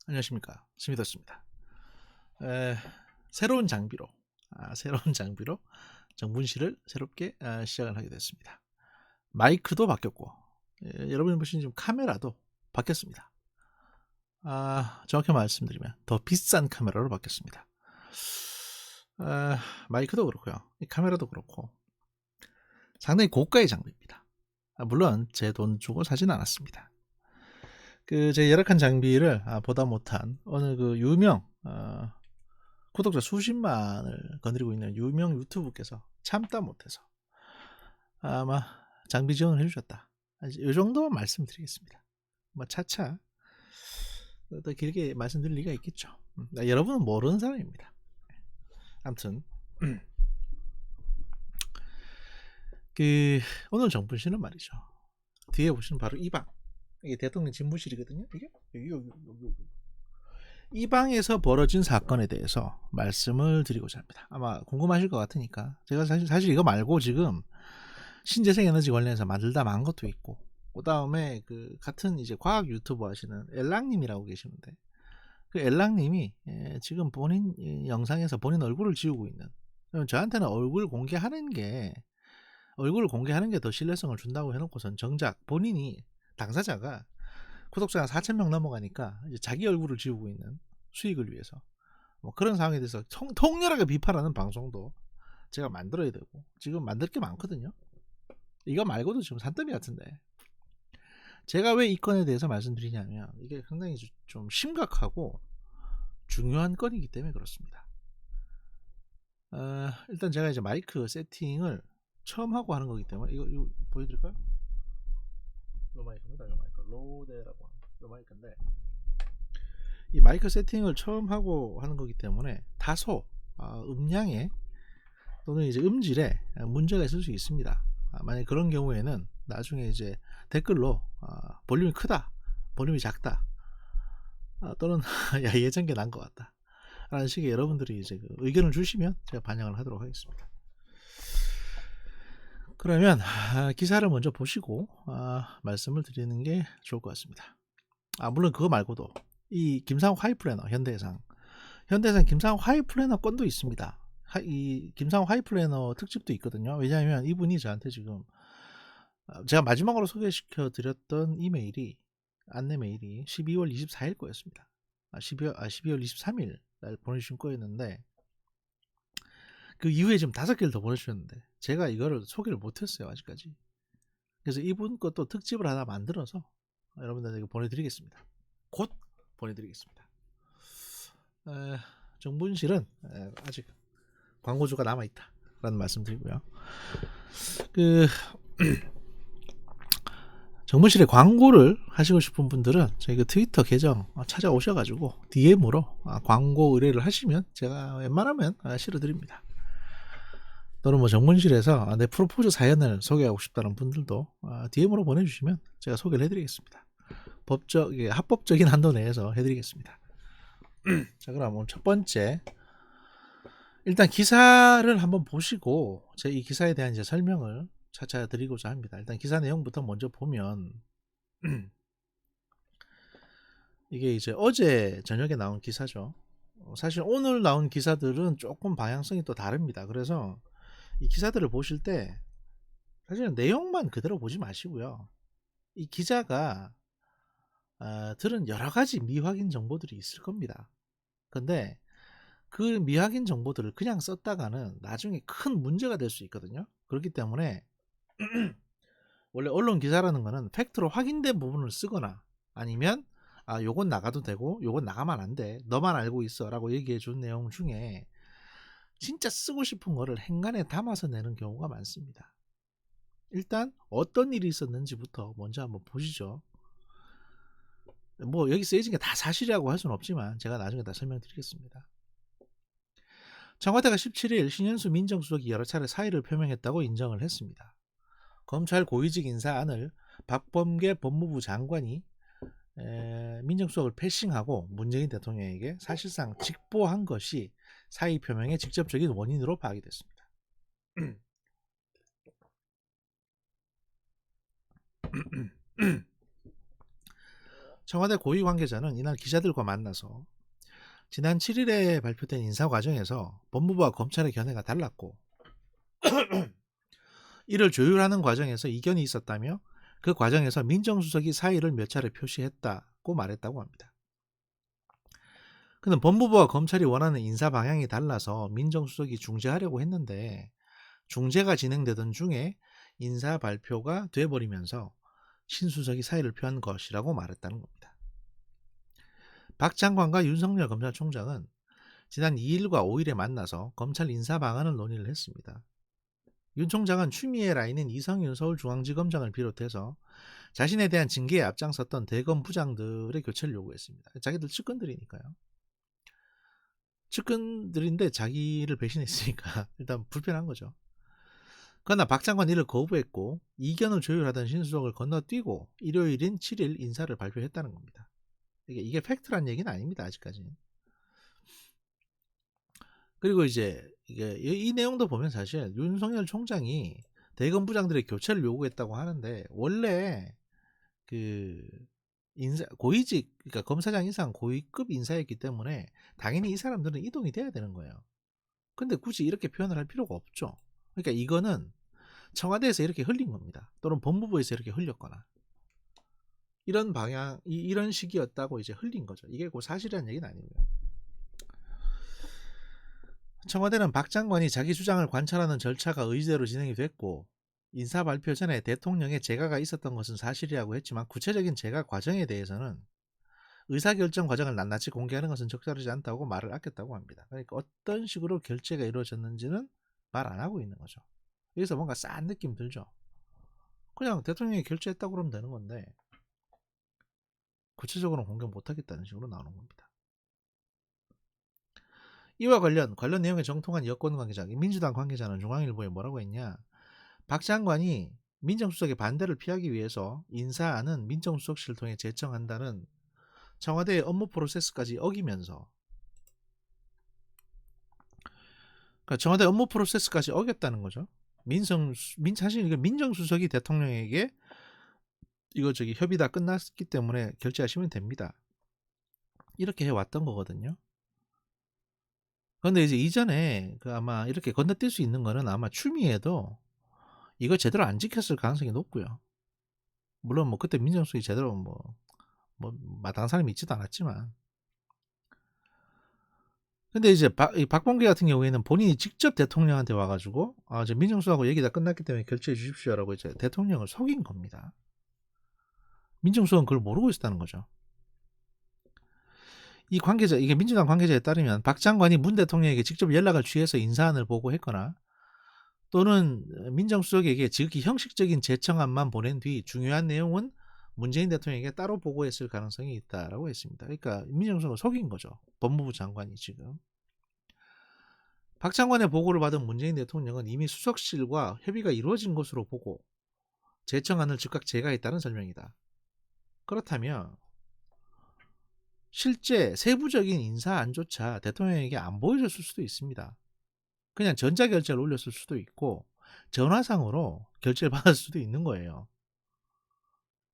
안녕하십니까, 스미더스입니다. 에, 새로운 장비로 새로운 장비로 정분실을 새롭게 시작을 하게 됐습니다. 마이크도 바뀌었고, 여러분이 보시는 지금 카메라도 바뀌었습니다. 정확히 말씀드리면 더 비싼 카메라로 바뀌었습니다. 마이크도 그렇고요, 이 카메라도 그렇고 상당히 고가의 장비입니다. 물론 제 돈 주고 사진 않았습니다. 제 열악한 장비를 보다 못한 어느 유명 구독자 수십만을 거느리고 있는 유명 유튜브께서 참다 못해서 아마 장비 지원을 해주셨다. 이 정도만 말씀드리겠습니다. 뭐 차차 더 길게 말씀드릴 리가 있겠죠. 여러분은 모르는 사람입니다. 아무튼 오늘 정분실은 말이죠, 뒤에 보시면 바로 이 방, 이게 대통령 집무실이거든요. 이게 여기. 이 방에서 벌어진 사건에 대해서 말씀을 드리고자 합니다. 아마 궁금하실 것 같으니까 제가 사실 이거 말고 지금 신재생 에너지 관련해서 만들다 만 것도 있고, 그 다음에 같은 이제 과학 유튜버 하시는 엘랑님이라고 계시는데, 그 엘랑님이 지금 본인 영상에서 본인 얼굴을 지우고 있는, 저한테는 얼굴을 공개하는 게 더 신뢰성을 준다고 해놓고선 정작 본인이, 당사자가 구독자가 4,000명 넘어가니까 이제 자기 얼굴을 지우고 있는, 수익을 위해서 뭐 그런 상황에 대해서 통렬하게 비판하는 방송도 제가 만들어야 되고, 지금 만들 게 많거든요. 이거 말고도 지금 산더미 같은데, 제가 왜 이 건에 대해서 말씀드리냐면 이게 상당히 좀 심각하고 중요한 건이기 때문에 그렇습니다. 일단 제가 이제 마이크 세팅을 처음 하고 하는 거기 때문에, 이거 보여드릴까요? 요 마이크입니다. 요 마이크 로데라고 하는 요 마이크인데, 이 마이크 세팅을 처음 하고 하는 거기 때문에 다소 음량에 또는 이제 음질에 문제가 있을 수 있습니다. 만약 그런 경우에는 나중에 이제 댓글로 볼륨이 크다, 볼륨이 작다, 또는 야, 예전게 난 것 같다 라는 식의 여러분들이 이제 의견을 주시면 제가 반영을 하도록 하겠습니다. 그러면 기사를 먼저 보시고 말씀을 드리는 게 좋을 것 같습니다. 물론 그거 말고도 이 김상욱 하이플래너, 현대해상 김상욱 하이플래너 건도 있습니다. 이 김상욱 하이플래너 특집도 있거든요. 왜냐하면 이분이 저한테 지금 제가 마지막으로 소개시켜 드렸던 이메일이, 안내 메일이 12월 24일 거였습니다. 12월 23일 날 보내주신 거였는데, 그 이후에 지금 5개를 더 보내주셨는데 제가 이거를 소개를 못했어요, 아직까지. 그래서 이분 것도 특집을 하나 만들어서 여러분들에게 보내드리겠습니다. 곧 보내드리겠습니다. 정분실은 아직 광고주가 남아있다 라는 말씀 드리고요. 정분실에 광고를 하시고 싶은 분들은 저희 트위터 계정 찾아오셔가지고 DM으로 광고 의뢰를 하시면 제가 웬만하면 실어드립니다. 또는 뭐 정분실에서 내 프로포즈 사연을 소개하고 싶다는 분들도 DM으로 보내주시면 제가 소개를 해드리겠습니다. 합법적인 한도 내에서 해드리겠습니다. 자, 그럼 첫 번째, 일단 기사를 한번 보시고 제 이 기사에 대한 이제 설명을 차차 드리고자 합니다. 일단 기사 내용부터 먼저 보면 이게 이제 어제 저녁에 나온 기사죠. 사실 오늘 나온 기사들은 조금 방향성이 또 다릅니다. 그래서 이 기사들을 보실 때 사실은 내용만 그대로 보지 마시고요, 이 기자가 들은 여러 가지 미확인 정보들이 있을 겁니다. 근데 그 미확인 정보들을 그냥 썼다가는 나중에 큰 문제가 될 수 있거든요. 그렇기 때문에 원래 언론 기사라는 거는 팩트로 확인된 부분을 쓰거나, 아니면 요건 나가도 되고 요건 나가면 안 돼, 너만 알고 있어 라고 얘기해 준 내용 중에 진짜 쓰고 싶은 거를 행간에 담아서 내는 경우가 많습니다. 일단 어떤 일이 있었는지부터 먼저 한번 보시죠. 뭐 여기 쓰여진 게 다 사실이라고 할 수는 없지만 제가 나중에 다 설명드리겠습니다. 청와대가 17일 신현수 민정수석이 여러 차례 사의를 표명했다고 인정을 했습니다. 검찰 고위직 인사안을 박범계 법무부 장관이 민정수석을 패싱하고 문재인 대통령에게 사실상 직보한 것이 사의 표명의 직접적인 원인으로 파악이 됐습니다. 청와대 고위 관계자는 이날 기자들과 만나서 지난 7일에 발표된 인사 과정에서 법무부와 검찰의 견해가 달랐고 이를 조율하는 과정에서 이견이 있었다며 그 과정에서 민정수석이 사의를 몇 차례 표시했다고 말했다고 합니다. 그는 법무부와 검찰이 원하는 인사 방향이 달라서 민정수석이 중재하려고 했는데 중재가 진행되던 중에 인사 발표가 돼버리면서 신수석이 사의를 표한 것이라고 말했다는 겁니다. 박 장관과 윤석열 검찰총장은 지난 2일과 5일에 만나서 검찰 인사 방안을 논의를 했습니다. 윤 총장은 추미애 라인인 이성윤 서울중앙지검장을 비롯해서 자신에 대한 징계에 앞장섰던 대검 부장들의 교체를 요구했습니다. 자기들 측근들이니까요. 측근들인데 자기를 배신했으니까 일단 불편한 거죠. 그러나 박 장관 이를 거부했고 이견을 조율하던 신수석을 건너뛰고 일요일인 7일 인사를 발표했다는 겁니다. 이게 팩트란 얘기는 아닙니다. 아직까지는. 그리고 이제 이 내용도 보면 사실 윤석열 총장이 대검 부장들의 교체를 요구했다고 하는데 원래 그 인사 고위직 그러니까 검사장 이상 고위급 인사였기 때문에 당연히 이 사람들은 이동이 돼야 되는 거예요. 근데 굳이 이렇게 표현을 할 필요가 없죠. 그러니까 이거는 청와대에서 이렇게 흘린 겁니다. 또는 법무부에서 이렇게 흘렸거나 이런 방향 이런 식이었다고 이제 흘린 거죠. 이게 그 사실이라는 얘기는 아닙니다. 청와대는 박 장관이 자기 주장을 관찰하는 절차가 의제로 진행이 됐고 인사 발표 전에 대통령의 재가가 있었던 것은 사실이라고 했지만 구체적인 재가 과정에 대해서는 의사결정 과정을 낱낱이 공개하는 것은 적절하지 않다고 말을 아꼈다고 합니다. 그러니까 어떤 식으로 결제가 이루어졌는지는 말 안 하고 있는 거죠. 여기서 뭔가 싼 느낌 들죠. 그냥 대통령이 결제했다고 그러면 되는 건데 구체적으로 공개 못하겠다는 식으로 나오는 겁니다. 이와 관련 내용에 정통한 여권 관계자, 민주당 관계자는 중앙일보에 뭐라고 했냐. 박 장관이 민정수석의 반대를 피하기 위해서 인사안은 민정수석실을 통해 제청한다는 청와대의 업무 프로세스까지 어기면서 그러니까 청와대 업무 프로세스까지 어겼다는 거죠. 사실 이거 민정수석이 대통령에게 이거 협의 다 끝났기 때문에 결제하시면 됩니다. 이렇게 해왔던 거거든요. 그런데 이제 이전에 아마 이렇게 건너뛸 수 있는 거는 아마 추미애도 이거 제대로 안 지켰을 가능성이 높고요. 물론 뭐 그때 민정수석이 제대로 마땅한 사람이 있지도 않았지만. 근데 이제 박범계 같은 경우에는 본인이 직접 대통령한테 와가지고 이제 민정수석하고 얘기 다 끝났기 때문에 결제해 주십시오라고 이제 대통령을 속인 겁니다. 민정수석은 그걸 모르고 있었다는 거죠. 이게 민주당 관계자에 따르면 박 장관이 문 대통령에게 직접 연락을 취해서 인사안을 보고했거나 또는 민정수석에게 지극히 형식적인 제청안만 보낸 뒤 중요한 내용은 문재인 대통령에게 따로 보고했을 가능성이 있다라고 했습니다. 그러니까 민정수석을 속인 거죠. 법무부 장관이 지금. 박 장관의 보고를 받은 문재인 대통령은 이미 수석실과 협의가 이루어진 것으로 보고 제청안을 즉각 제거했다는 설명이다. 그렇다면 실제 세부적인 인사안조차 대통령에게 안 보여줬을 수도 있습니다. 그냥 전자결제를 올렸을 수도 있고 전화상으로 결제를 받을 수도 있는 거예요.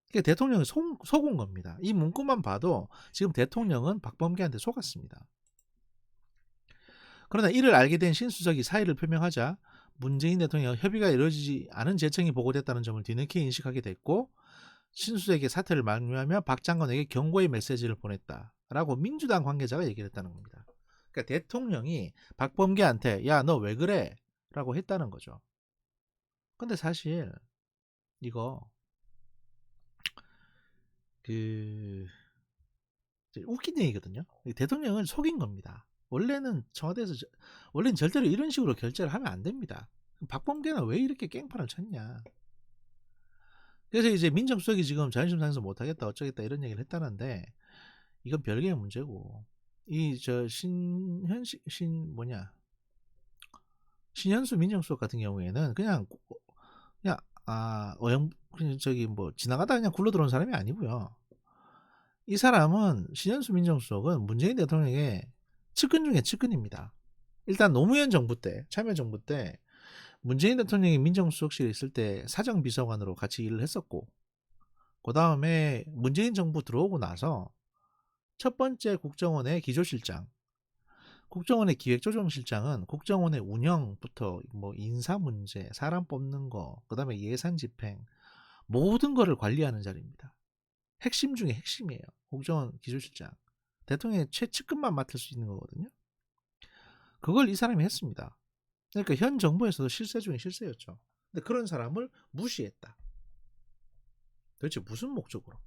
그러니까 대통령이 속은 겁니다. 이 문구만 봐도 지금 대통령은 박범계한테 속았습니다. 그러나 이를 알게 된 신수석이 사의를 표명하자 문재인 대통령 협의가 이루어지지 않은 제청이 보고됐다는 점을 뒤늦게 인식하게 됐고 신수석에게 사퇴를 만류하며 박 장관에게 경고의 메시지를 보냈다라고 민주당 관계자가 얘기를 했다는 겁니다. 그러니까 대통령이 박범계한테 야, 너 왜 그래? 라고 했다는 거죠. 근데 사실 이거 웃긴 얘기거든요. 대통령을 속인 겁니다. 원래는 청와대에서 원래는 절대로 이런 식으로 결제를 하면 안 됩니다. 박범계는 왜 이렇게 깽판을 쳤냐. 그래서 이제 민정수석이 지금 자존심 상해서 못하겠다 어쩌겠다 이런 얘기를 했다는데 이건 별개의 문제고 신현수 민정수석 같은 경우에는 그냥 지나가다 그냥 굴러 들어온 사람이 아니고요. 이 사람은 신현수 민정수석은 문재인 대통령의 측근 중에 측근입니다. 일단 노무현 정부 때 참여정부 때 문재인 대통령이 민정수석실에 있을 때 사정비서관으로 같이 일을 했었고 그 다음에 문재인 정부 들어오고 나서 첫 번째 국정원의 기조실장, 국정원의 기획조정실장은 국정원의 운영부터 뭐 인사 문제, 사람 뽑는 거, 그 다음에 예산 집행, 모든 거를 관리하는 자리입니다. 핵심 중에 핵심이에요. 국정원 기조실장. 대통령의 최측근만 맡을 수 있는 거거든요. 그걸 이 사람이 했습니다. 그러니까 현 정부에서도 실세 중에 실세였죠. 근데 그런 사람을 무시했다. 도대체 무슨 목적으로?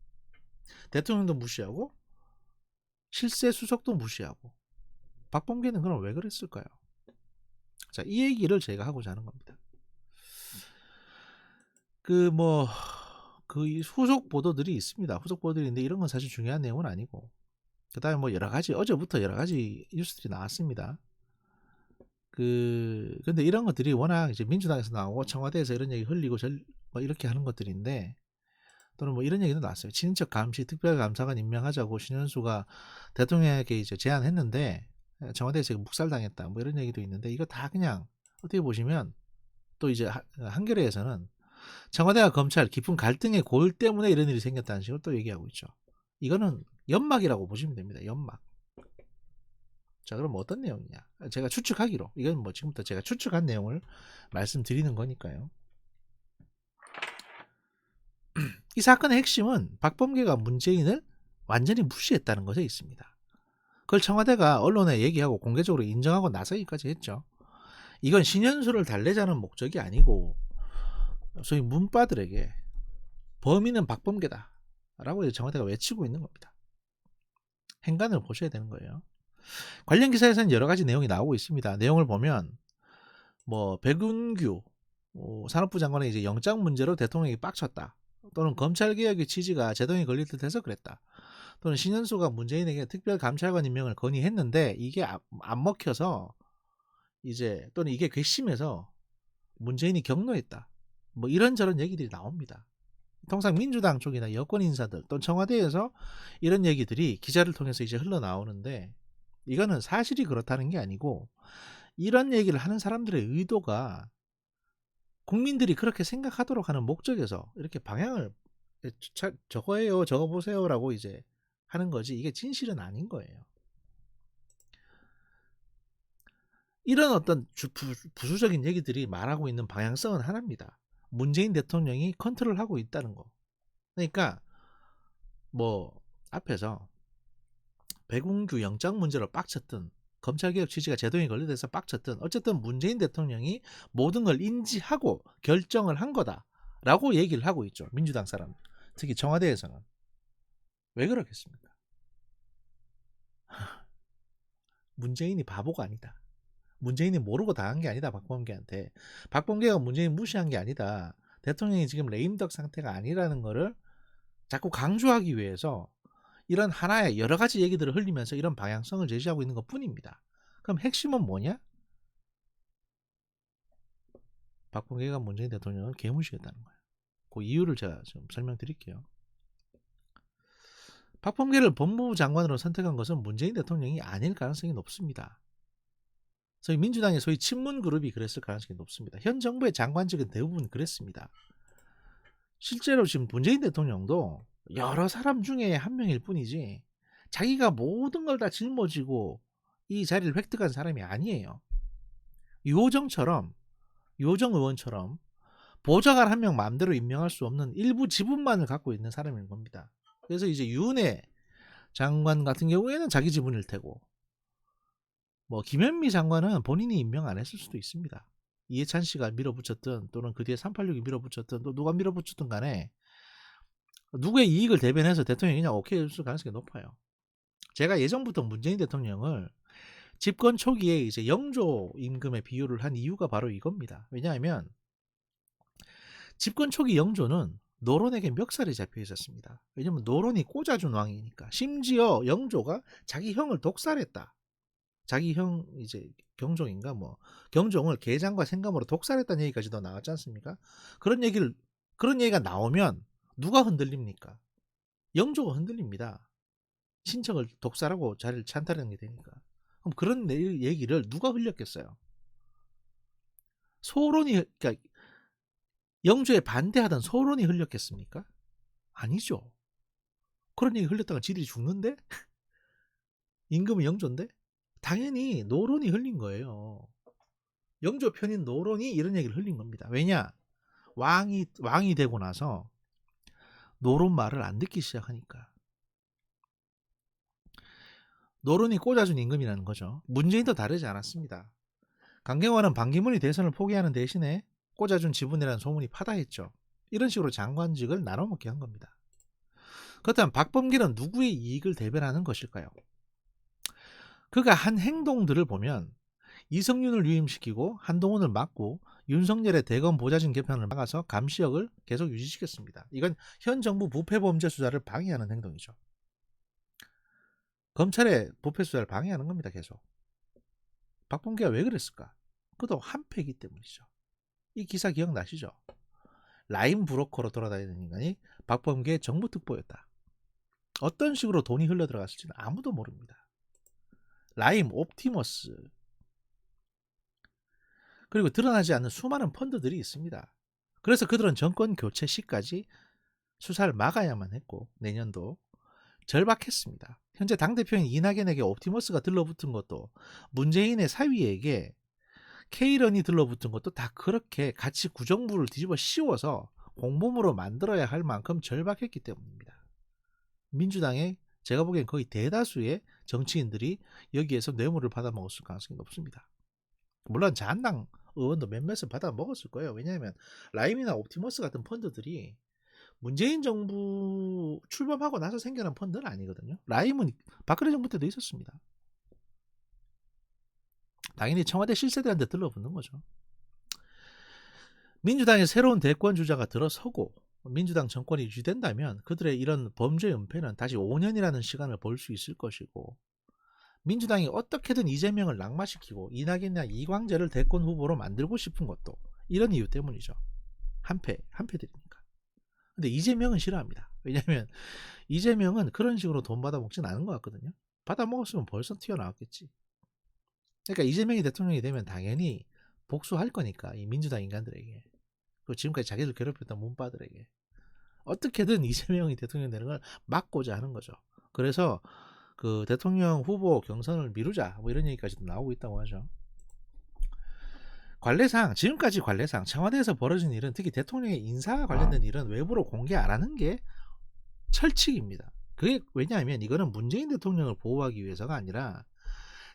대통령도 무시하고 실세 수석도 무시하고 박범계는 그럼 왜 그랬을까요? 자, 이 얘기를 제가 하고자 하는 겁니다. 그 후속 보도들이 있습니다. 후속 보도들이 있는데 이런 건 사실 중요한 내용은 아니고, 그 다음에 뭐 여러 가지, 어제부터 여러 가지 뉴스들이 나왔습니다. 근데 이런 것들이 워낙 이제 민주당에서 나오고 청와대에서 이런 얘기 흘리고 뭐 이렇게 하는 것들인데, 또는 뭐 이런 얘기도 나왔어요. 친인척 감시 특별감사관 임명하자고 신현수가 대통령에게 이제 제안했는데 청와대에서 묵살당했다. 뭐 이런 얘기도 있는데, 이거 다 그냥 어떻게 보시면 또 이제 한겨레에서는 청와대와 검찰 깊은 갈등의 골 때문에 이런 일이 생겼다는 식으로 또 얘기하고 있죠. 이거는 연막이라고 보시면 됩니다. 연막. 자, 그럼 어떤 내용이냐? 제가 추측하기로, 이건 뭐 지금부터 제가 추측한 내용을 말씀드리는 거니까요. 이 사건의 핵심은 박범계가 문재인을 완전히 무시했다는 것에 있습니다. 그걸 청와대가 언론에 얘기하고 공개적으로 인정하고 나서기까지 했죠. 이건 신현수를 달래자는 목적이 아니고 소위 문바들에게 범인은 박범계다 라고 청와대가 외치고 있는 겁니다. 행간을 보셔야 되는 거예요. 관련 기사에서는 여러 가지 내용이 나오고 있습니다. 내용을 보면 뭐 백운규 산업부 장관의 이제 영장 문제로 대통령이 빡쳤다, 또는 검찰개혁의 취지가 제동이 걸릴 듯해서 그랬다, 또는 신현수가 문재인에게 특별감찰관 임명을 건의했는데 이게 안 먹혀서 이제, 또는 이게 괘씸해서 문재인이 경로했다, 뭐 이런저런 얘기들이 나옵니다. 통상 민주당 쪽이나 여권 인사들 또는 청와대에서 이런 얘기들이 기자를 통해서 이제 흘러나오는데, 이거는 사실이 그렇다는 게 아니고 이런 얘기를 하는 사람들의 의도가 국민들이 그렇게 생각하도록 하는 목적에서 이렇게 방향을 저거예요, 저거 보세요 라고 이제 하는 거지, 이게 진실은 아닌 거예요. 이런 어떤 부수적인 얘기들이 말하고 있는 방향성은 하나입니다. 문재인 대통령이 컨트롤하고 있다는 거. 그러니까 뭐 앞에서 백운규 영장 문제로 빡쳤든 검찰개혁 취지가 제동이 걸려서 빡쳤든 어쨌든 문재인 대통령이 모든 걸 인지하고 결정을 한 거다라고 얘기를 하고 있죠. 민주당 사람, 특히 청와대에서는. 왜 그렇겠습니까? 문재인이 바보가 아니다. 문재인이 모르고 당한 게 아니다. 박범계한테. 박범계가 문재인 무시한 게 아니다. 대통령이 지금 레임덕 상태가 아니라는 거를 자꾸 강조하기 위해서 이런 하나의 여러 가지 얘기들을 흘리면서 이런 방향성을 제시하고 있는 것 뿐입니다. 그럼 핵심은 뭐냐? 박범계가 문재인 대통령을 개무시했다는 거예요. 그 이유를 제가 좀 설명드릴게요. 박범계를 법무부 장관으로 선택한 것은 문재인 대통령이 아닐 가능성이 높습니다. 소위 민주당의 소위 친문 그룹이 그랬을 가능성이 높습니다. 현 정부의 장관직은 대부분 그랬습니다. 실제로 지금 문재인 대통령도 여러 사람 중에 한 명일 뿐이지 자기가 모든 걸 다 짊어지고 이 자리를 획득한 사람이 아니에요. 요정 의원처럼 보좌관 한 명 마음대로 임명할 수 없는 일부 지분만을 갖고 있는 사람인 겁니다. 그래서 이제 윤해 장관 같은 경우에는 자기 지분일 테고, 뭐 김현미 장관은 본인이 임명 안 했을 수도 있습니다. 이해찬 씨가 밀어붙였든 또는 그 뒤에 386이 밀어붙였든 또 누가 밀어붙였든 간에 누구의 이익을 대변해서 대통령이 그냥 오케이 해줄 가능성이 높아요. 제가 예전부터 문재인 대통령을 집권 초기에 이제 영조 임금에 비유를 한 이유가 바로 이겁니다. 왜냐하면 집권 초기 영조는 노론에게 멱살이 잡혀 있었습니다. 왜냐하면 노론이 꽂아준 왕이니까. 심지어 영조가 자기 형을 독살했다. 자기 형 이제 경종인가 뭐 경종을 계장과 생감으로 독살했다는 얘기까지도 나왔지 않습니까? 그런 얘기가 나오면 누가 흔들립니까? 영조가 흔들립니다. 친척을 독살하고 자리를 찬탈하는 게 되니까. 그럼 그런 얘기를 누가 흘렸겠어요? 소론이, 그러니까 영조에 반대하던 소론이 흘렸겠습니까? 아니죠. 그런 얘기 흘렸다가 지들이 죽는데? 임금은 영조인데? 당연히 노론이 흘린 거예요. 영조 편인 노론이 이런 얘기를 흘린 겁니다. 왜냐? 왕이 되고 나서 노론 말을 안 듣기 시작하니까. 노론이 꽂아준 임금이라는 거죠. 문재인도 다르지 않았습니다. 강경화는 반기문이 대선을 포기하는 대신에 꽂아준 지분이라는 소문이 파다했죠. 이런 식으로 장관직을 나눠먹게 한 겁니다. 그렇다면 박범계는 누구의 이익을 대변하는 것일까요? 그가 한 행동들을 보면 이성윤을 유임시키고 한동훈을 막고 윤석열의 대검 보좌진 개편을 막아서 감시역을 계속 유지시켰습니다. 이건 현 정부 부패범죄 수사를 방해하는 행동이죠. 검찰의 부패 수사를 방해하는 겁니다. 계속. 박범계가 왜 그랬을까? 그것도 한패이기 때문이죠. 이 기사 기억나시죠? 라임 브로커로 돌아다니는 인간이 박범계 정무특보였다. 어떤 식으로 돈이 흘러들어갔을지는 아무도 모릅니다. 라임, 옵티머스, 그리고 드러나지 않는 수많은 펀드들이 있습니다. 그래서 그들은 정권 교체 시까지 수사를 막아야만 했고 내년도 절박했습니다. 현재 당대표인 이낙연에게 옵티머스가 들러붙은 것도 문재인의 사위에게 K런이 들러붙은 것도 다 그렇게 같이 구정부를 뒤집어 씌워서 공범으로 만들어야 할 만큼 절박했기 때문입니다. 민주당의 제가 보기엔 거의 대다수의 정치인들이 여기에서 뇌물을 받아먹었을 가능성이 높습니다. 물론 자한당 의원도 몇몇은 받아먹었을 거예요. 왜냐하면 라임이나 옵티머스 같은 펀드들이 문재인 정부 출범하고 나서 생겨난 펀드는 아니거든요. 라임은 박근혜 정부 때도 있었습니다. 당연히 청와대 실세들한테 들러붙는 거죠. 민주당의 새로운 대권 주자가 들어서고 민주당 정권이 유지된다면 그들의 이런 범죄 은폐는 다시 5년이라는 시간을 벌 수 있을 것이고 민주당이 어떻게든 이재명을 낙마시키고 이낙연이나 이광재를 대권 후보로 만들고 싶은 것도 이런 이유 때문이죠. 한패들이니까. 근데 이재명은 싫어합니다. 왜냐하면 이재명은 그런 식으로 돈 받아먹진 않은 것 같거든요. 받아먹었으면 벌써 튀어나왔겠지. 그러니까 이재명이 대통령이 되면 당연히 복수할 거니까 이 민주당 인간들에게, 그리고 지금까지 자기들 괴롭혔던 문바들에게 어떻게든 이재명이 대통령 되는 걸 막고자 하는 거죠. 그래서 그 대통령 후보 경선을 미루자 뭐 이런 얘기까지도 나오고 있다고 하죠. 관례상, 지금까지 관례상 청와대에서 벌어진 일은, 특히 대통령의 인사 관련된 일은 외부로 공개 안 하는 게 철칙입니다. 그게 왜냐하면 이거는 문재인 대통령을 보호하기 위해서가 아니라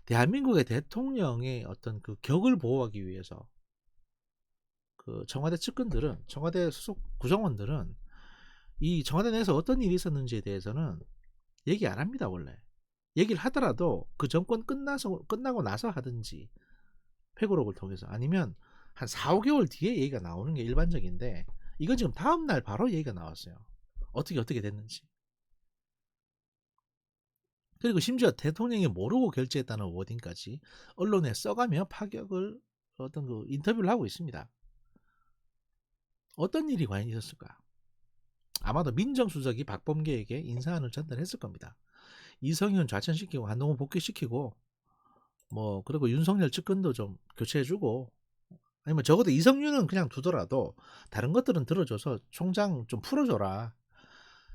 대한민국의 대통령의 어떤 그 격을 보호하기 위해서 그 청와대 측근들은, 청와대 소속 구성원들은 이 청와대 내에서 어떤 일이 있었는지에 대해서는 얘기 안 합니다. 원래 얘기를 하더라도 그 정권 끝나고 나서 하든지 회고록을 통해서, 아니면 한 4, 5개월 뒤에 얘기가 나오는 게 일반적인데 이건 지금 다음날 바로 얘기가 나왔어요. 어떻게 됐는지. 그리고 심지어 대통령이 모르고 결재했다는 워딩까지 언론에 써가며 파격을, 어떤 그 인터뷰를 하고 있습니다. 어떤 일이 과연 있었을까? 아마도 민정수석이 박범계에게 인사안을 전달했을 겁니다. 이성윤 좌천시키고 한동훈 복귀시키고 뭐 그리고 윤석열 측근도 좀 교체해주고, 아니면 적어도 이성윤은 그냥 두더라도 다른 것들은 들어줘서 총장 좀 풀어줘라.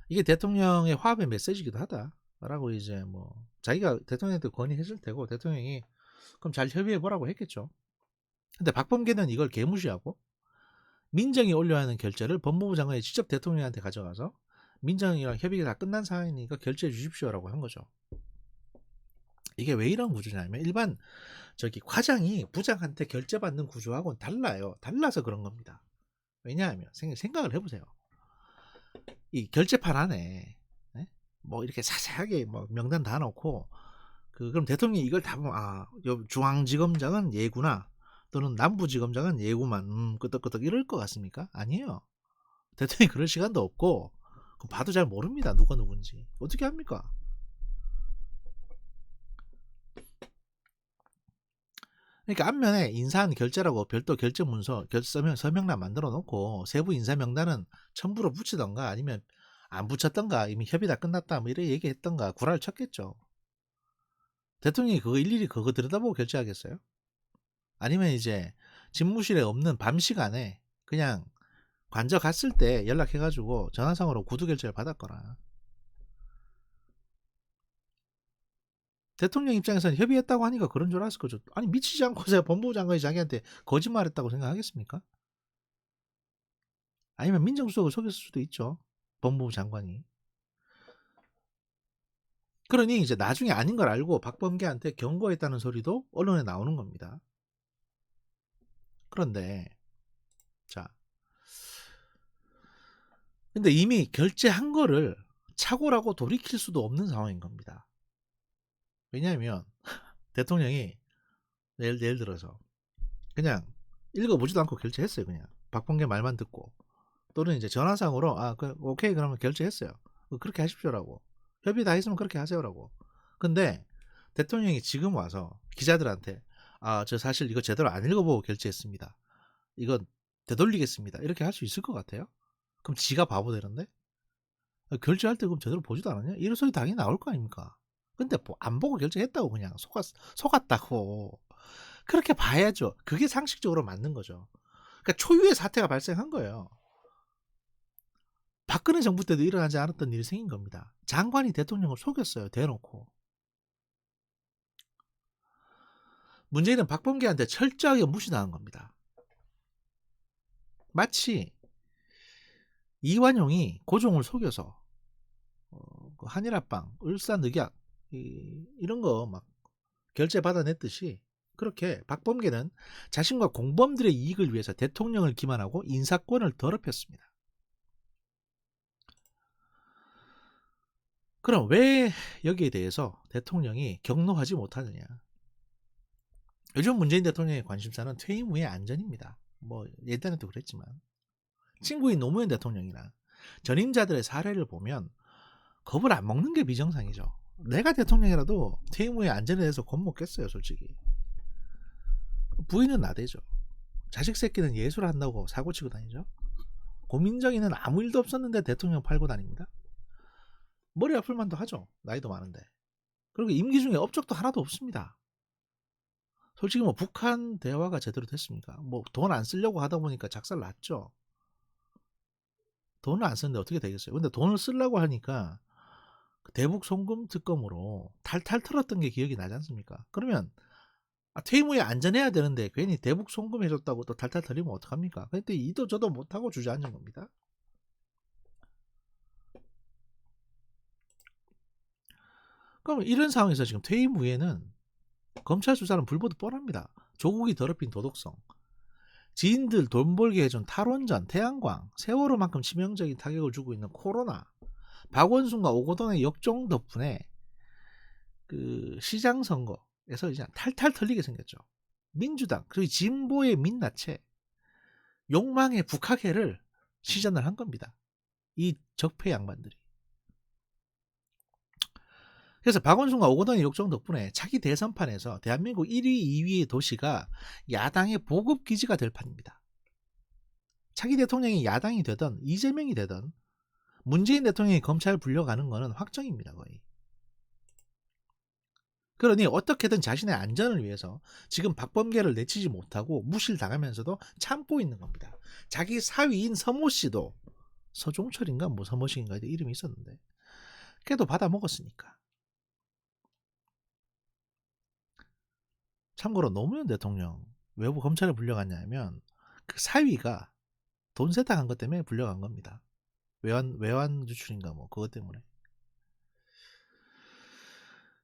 이게 대통령의 화합의 메시지이기도 하다라고 이제 뭐 자기가 대통령한테 건의했을 테고 대통령이 그럼 잘 협의해보라고 했겠죠. 근데 박범계는 이걸 개무시하고 민정이 올려야 하는 결재를 법무부 장관이 직접 대통령한테 가져가서 민정이랑 협의가 다 끝난 상황이니까 결재해 주십시오라고 한 거죠. 이게 왜 이런 구조냐면 일반 저기 과장이 부장한테 결재받는 구조하고는 달라요. 달라서 그런 겁니다. 왜냐하면 생각을 해보세요. 이 결재판 안에 뭐 이렇게 자세하게 뭐 명단 다 넣고 그럼 대통령이 이걸 다 보면 중앙지검장은 예구나, 또는 남부지검장은 예구만 끄덕끄덕 이럴 것 같습니까? 아니에요. 대통령이 그럴 시간도 없고 봐도 잘 모릅니다. 누가 누군지. 어떻게 합니까? 그러니까 앞면에 인사안 결재라고 별도 결재 문서, 서명란 만들어 놓고 세부 인사 명단은 첨부로 붙이던가 아니면 안 붙였던가 이미 협의 다 끝났다 뭐 이렇게 얘기했던가 구라를 쳤겠죠. 대통령이 그거 일일이 그거 들여다보고 결재하겠어요? 아니면 이제 집무실에 없는 밤 시간에 그냥 관저 갔을 때 연락해가지고 전화상으로 구두 결제를 받았거나, 대통령 입장에서는 협의했다고 하니까 그런 줄 알았을 거죠. 아니 미치지 않고서야 법무부 장관이 자기한테 거짓말했다고 생각하겠습니까? 아니면 민정수석을 속였을 수도 있죠, 법무부 장관이. 그러니 이제 나중에 아닌 걸 알고 박범계한테 경고했다는 소리도 언론에 나오는 겁니다. 그런데 자, 근데 이미 결제한 거를 착오라고 돌이킬 수도 없는 상황인 겁니다. 왜냐하면 대통령이 예를 들어서 그냥 읽어보지도 않고 결제했어요. 그냥 박범계 말만 듣고, 또는 이제 전화상으로 오케이 그러면 결제했어요. 그렇게 하십시오라고, 협의 다 했으면 그렇게 하세요라고. 근데 대통령이 지금 와서 기자들한테 저 사실 이거 제대로 안 읽어보고 결제했습니다, 이건 되돌리겠습니다, 이렇게 할 수 있을 것 같아요? 그럼 지가 바보 되는데? 결제할 때 그럼 제대로 보지도 않았냐? 이런 소리 당연히 나올 거 아닙니까? 근데 뭐 안 보고 결제했다고 그냥 속았다고 그렇게 봐야죠. 그게 상식적으로 맞는 거죠. 그러니까 초유의 사태가 발생한 거예요. 박근혜 정부 때도 일어나지 않았던 일이 생긴 겁니다. 장관이 대통령을 속였어요, 대놓고. 문재인은 박범계한테 철저하게 무시당한 겁니다. 마치 이완용이 고종을 속여서 한일합방, 울산늑약 이런 거 막 결제 받아냈듯이, 그렇게 박범계는 자신과 공범들의 이익을 위해서 대통령을 기만하고 인사권을 더럽혔습니다. 그럼 왜 여기에 대해서 대통령이 격노하지 못하느냐? 요즘 문재인 대통령의 관심사는 퇴임 후의 안전입니다. 뭐 예전에도 그랬지만, 친구인 노무현 대통령이나 전임자들의 사례를 보면 겁을 안 먹는 게 비정상이죠. 내가 대통령이라도 퇴임 후의 안전에 대해서 겁 먹겠어요, 솔직히. 부인은 나대죠. 자식 새끼는 예술 한다고 사고치고 다니죠. 고민정이는 아무 일도 없었는데 대통령 팔고 다닙니다. 머리 아플 만도 하죠, 나이도 많은데. 그리고 임기 중에 업적도 하나도 없습니다. 솔직히 뭐 북한 대화가 제대로 됐습니까? 뭐 돈 안 쓰려고 하다 보니까 작살 났죠. 돈을 안 쓰는데 어떻게 되겠어요? 근데 돈을 쓰려고 하니까 대북 송금 특검으로 탈탈 털었던 게 기억이 나지 않습니까? 그러면 퇴임 후에 안전해야 되는데 괜히 대북 송금해줬다고 또 탈탈 털리면 어떡합니까? 그때 이도 저도 못하고 주저앉은 겁니다. 그럼 이런 상황에서 지금 퇴임 후에는 검찰 수사는 불보듯 뻔합니다. 조국이 더럽힌 도덕성, 지인들 돈 벌게 해준 탈원전, 태양광, 세월호만큼 치명적인 타격을 주고 있는 코로나, 박원순과 오거돈의 역종 덕분에 그 시장 선거에서 이제 탈탈 털리게 생겼죠. 민주당, 그리고 진보의 민낯에 욕망의 북학회를 시전을 한 겁니다, 이 적폐 양반들이. 그래서 박원순과 오거돈의 욕정 덕분에 차기 대선판에서 대한민국 1위, 2위의 도시가 야당의 보급기지가 될 판입니다. 차기 대통령이 야당이 되든 이재명이 되든 문재인 대통령이 검찰 불려가는 거는 확정입니다, 거의. 그러니 어떻게든 자신의 안전을 위해서 지금 박범계를 내치지 못하고 무시를 당하면서도 참고 있는 겁니다. 자기 사위인 서모 씨도, 서종철인가 뭐 서모식인가 이름이 있었는데, 걔도 받아 먹었으니까. 참고로 노무현 대통령 외부 검찰에 불려갔냐면 그 사위가 돈 세탁한 것 때문에 불려간 겁니다. 외환 유출인가 뭐 그것 때문에.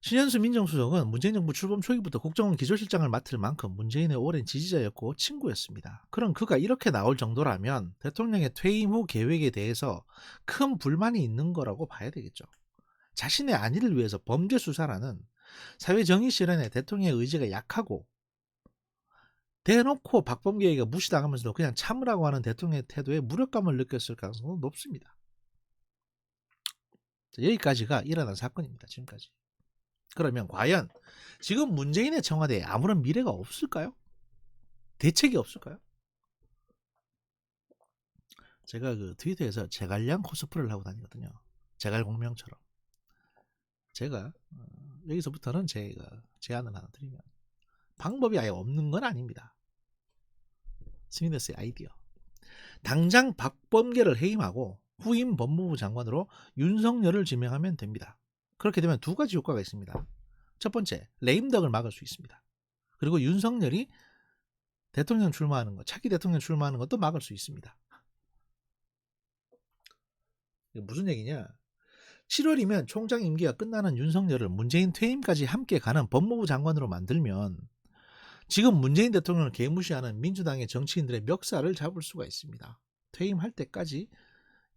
신현수 민정수석은 문재인 정부 출범 초기부터 국정원 기조실장을 맡을 만큼 문재인의 오랜 지지자였고 친구였습니다. 그럼 그가 이렇게 나올 정도라면 대통령의 퇴임 후 계획에 대해서 큰 불만이 있는 거라고 봐야 되겠죠. 자신의 안위를 위해서 범죄 수사라는 사회정의 실현에 대통령의 의지가 약하고, 대놓고 박범계가 무시당하면서도 그냥 참으라고 하는 대통령의 태도에 무력감을 느꼈을 가능성은 높습니다. 여기까지가 일어난 사건입니다, 지금까지. 그러면 과연 지금 문재인의 청와대에 아무런 미래가 없을까요? 대책이 없을까요? 제가 그 트위터에서 제갈량 코스프레를 하고 다니거든요, 제갈공명처럼. 제가 여기서부터는 제가 제안을 하나 드리면, 방법이 아예 없는 건 아닙니다. 스미더스의 아이디어. 당장 박범계를 해임하고 후임 법무부 장관으로 윤석열을 지명하면 됩니다. 그렇게 되면 두 가지 효과가 있습니다. 첫 번째, 레임덕을 막을 수 있습니다. 그리고 윤석열이 대통령 출마하는 것, 차기 대통령 출마하는 것도 막을 수 있습니다. 이게 무슨 얘기냐? 7월이면 총장 임기가 끝나는 윤석열을 문재인 퇴임까지 함께 가는 법무부 장관으로 만들면 지금 문재인 대통령을 개무시하는 민주당의 정치인들의 멱살을 잡을 수가 있습니다. 퇴임할 때까지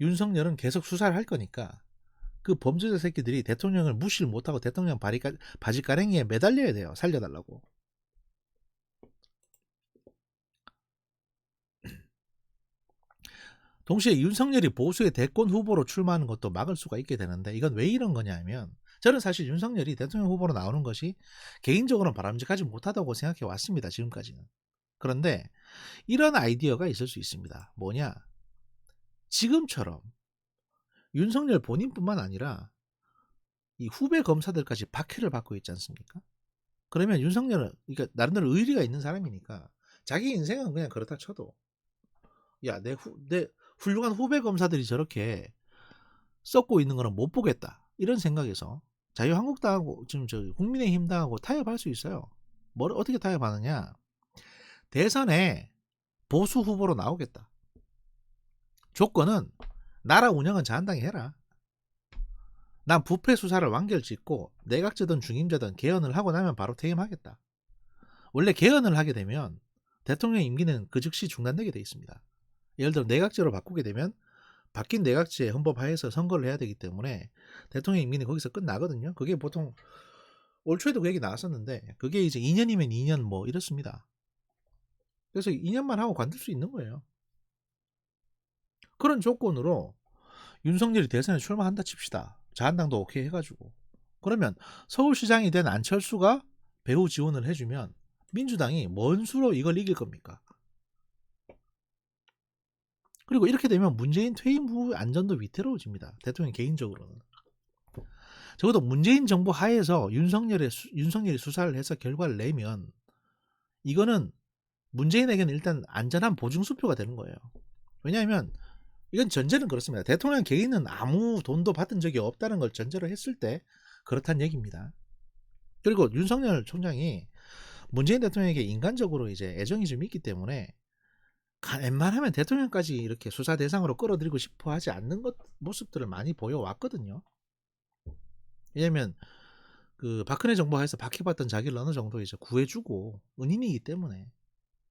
윤석열은 계속 수사를 할 거니까 그 범죄자 새끼들이 대통령을 무시를 못하고 대통령 바지가랭이에 매달려야 돼요. 살려달라고. 동시에 윤석열이 보수의 대권 후보로 출마하는 것도 막을 수가 있게 되는데 이건 왜 이런 거냐 하면 저는 사실 윤석열이 대통령 후보로 나오는 것이 개인적으로는 바람직하지 못하다고 생각해 왔습니다. 지금까지는. 그런데 이런 아이디어가 있을 수 있습니다. 뭐냐? 지금처럼 윤석열 본인뿐만 아니라 이 후배 검사들까지 박해를 받고 있지 않습니까? 그러면 윤석열은 그러니까 나름대로 의리가 있는 사람이니까 자기 인생은 그냥 그렇다 쳐도 야, 내 훌륭한 후배 검사들이 저렇게 썩고 있는 거는 못 보겠다. 이런 생각에서 자유한국당하고 지금 국민의힘당하고 타협할 수 있어요. 뭘 어떻게 타협하느냐? 대선에 보수 후보로 나오겠다. 조건은 나라 운영은 자한당이 해라. 난 부패 수사를 완결짓고 내각제든 중임제든 개헌을 하고 나면 바로 퇴임하겠다. 원래 개헌을 하게 되면 대통령 임기는 그 즉시 중단되게 돼 있습니다. 예를 들어 내각제로 바꾸게 되면 바뀐 내각제 헌법 하에서 선거를 해야 되기 때문에 대통령 임기는 거기서 끝나거든요. 그게 보통 올 초에도 그 얘기 나왔었는데 그게 이제 2년이면 2년 뭐 이렇습니다. 그래서 2년만 하고 관둘 수 있는 거예요. 그런 조건으로 윤석열이 대선에 출마한다 칩시다. 자한당도 오케이 해가지고 그러면 서울시장이 된 안철수가 배후 지원을 해주면 민주당이 뭔 수로 이걸 이길 겁니까? 그리고 이렇게 되면 문재인 퇴임 후 안전도 위태로워집니다. 대통령 개인적으로는. 적어도 문재인 정부 하에서 윤석열이 수사를 해서 결과를 내면 이거는 문재인에게는 일단 안전한 보증수표가 되는 거예요. 왜냐하면 이건 전제는 그렇습니다. 대통령 개인은 아무 돈도 받은 적이 없다는 걸 전제로 했을 때 그렇다는 얘기입니다. 그리고 윤석열 총장이 문재인 대통령에게 인간적으로 이제 애정이 좀 있기 때문에 웬만하면 대통령까지 이렇게 수사 대상으로 끌어들이고 싶어 하지 않는 모습들을 많이 보여왔거든요. 왜냐면 그 박근혜 정부 하에서 박해받던 자기를 어느 정도 이제 구해주고 은인이기 때문에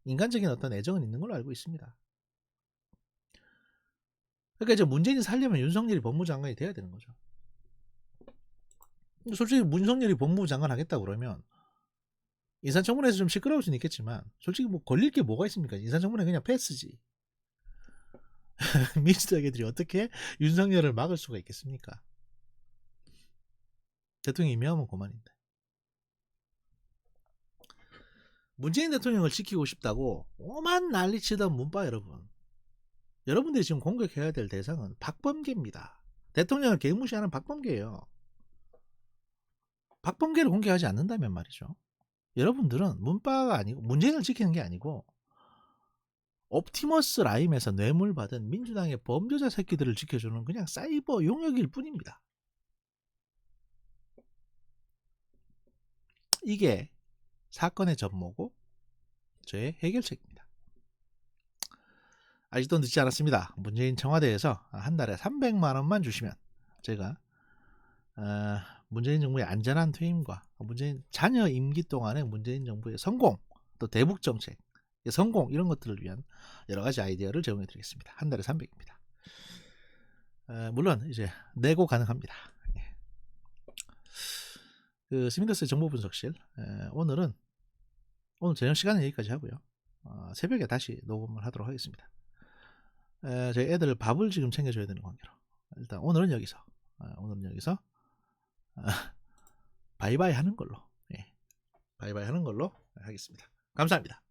인간적인 어떤 애정은 있는 걸로 알고 있습니다. 그러니까 이제 문재인이 살려면 윤석열이 법무부 장관이 돼야 되는 거죠. 근데 솔직히 윤석열이 법무부 장관 하겠다 그러면 인사청문회에서 좀 시끄러울 수는 있겠지만 솔직히 뭐 걸릴 게 뭐가 있습니까? 인사청문회 그냥 패스지. 민주당 애들이 어떻게 윤석열을 막을 수가 있겠습니까? 대통령이 임명하면 그만인데. 문재인 대통령을 지키고 싶다고 오만 난리치던 문바 여러분. 여러분들이 지금 공격해야 될 대상은 박범계입니다. 대통령을 개무시하는 박범계예요. 박범계를 공격하지 않는다면 말이죠. 여러분들은 문바가 아니고 문재인을 지키는 게 아니고 옵티머스 라임에서 뇌물 받은 민주당의 범죄자 새끼들을 지켜주는 그냥 사이버 용역일 뿐입니다. 이게 사건의 전모고 저의 해결책입니다. 아직도 늦지 않았습니다. 문재인 청와대에서 한 달에 300만 원만 주시면 제가 문재인 정부의 안전한 퇴임과 문재인 자녀 임기 동안의 문재인 정부의 성공, 또 대북 정책 성공 이런 것들을 위한 여러 가지 아이디어를 제공해 드리겠습니다. 한 달에 300입니다. 물론 이제 내고 가능합니다. 그 스민더스의 정보분석실 오늘 저녁 시간은 여기까지 하고요. 새벽에 다시 녹음을 하도록 하겠습니다. 저희 애들 밥을 지금 챙겨줘야 되는 관계로 일단 오늘은 여기서 바이바이 하는 걸로 바이바이 하는 걸로 하겠습니다. 감사합니다.